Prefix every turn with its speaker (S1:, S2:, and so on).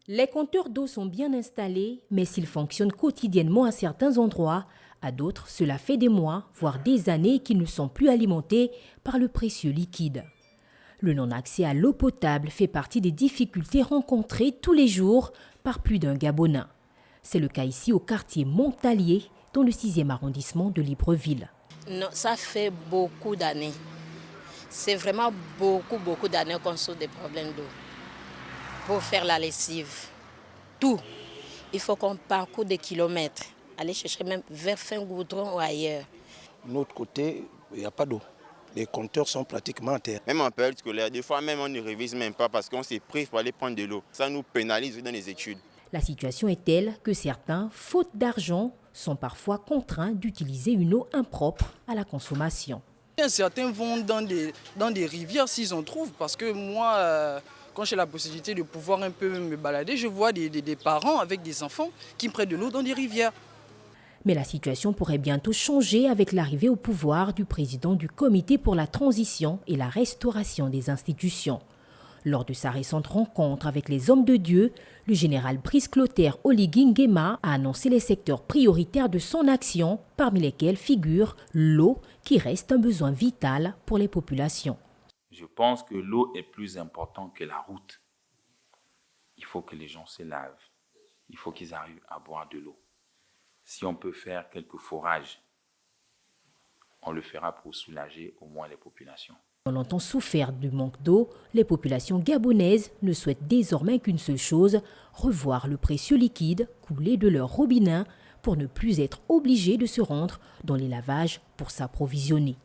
S1: Les compteurs d'eau sont bien installés, mais s'ils fonctionnent quotidiennement à certains endroits, à d'autres, cela fait des mois, voire des années qu'ils ne sont plus alimentés par le précieux liquide. Le non-accès à l'eau potable fait partie des difficultés rencontrées tous les jours par plus d'un Gabonais. C'est le cas ici au quartier Montalier, dans le 6e arrondissement de Libreville.
S2: Non, ça fait beaucoup d'années. C'est vraiment beaucoup d'années qu'on souffre des problèmes d'eau. Pour faire la lessive, tout. Il faut qu'on parcourt des kilomètres, aller chercher même vers Fin-Goudron ou ailleurs.
S3: De notre côté, il n'y a pas d'eau. Les compteurs sont pratiquement à terre.
S4: Même en période scolaire, des fois même on ne révise même pas parce qu'on s'est pris pour aller prendre de l'eau. Ça nous pénalise dans les études.
S1: La situation est telle que certains, faute d'argent, sont parfois contraints d'utiliser une eau impropre à la consommation.
S5: Certains vont dans des rivières s'ils en trouvent, parce que moi, quand j'ai la possibilité de pouvoir un peu me balader, je vois des parents avec des enfants qui prennent de l'eau dans des rivières.
S1: Mais la situation pourrait bientôt changer avec l'arrivée au pouvoir du président du Comité pour la transition et la restauration des institutions. Lors de sa récente rencontre avec les hommes de Dieu, le général Brice Clotaire Oligui Nguema a annoncé les secteurs prioritaires de son action, parmi lesquels figure l'eau, qui reste un besoin vital pour les populations.
S6: Je pense que l'eau est plus importante que la route. Il faut que les gens se lavent. Il faut qu'ils arrivent à boire de l'eau. Si on peut faire quelques forages, on le fera pour soulager au moins les populations.
S1: Dans longtemps souffert du manque d'eau, les populations gabonaises ne souhaitent désormais qu'une seule chose, revoir le précieux liquide couler de leur robinet pour ne plus être obligés de se rendre dans les lavages pour s'approvisionner.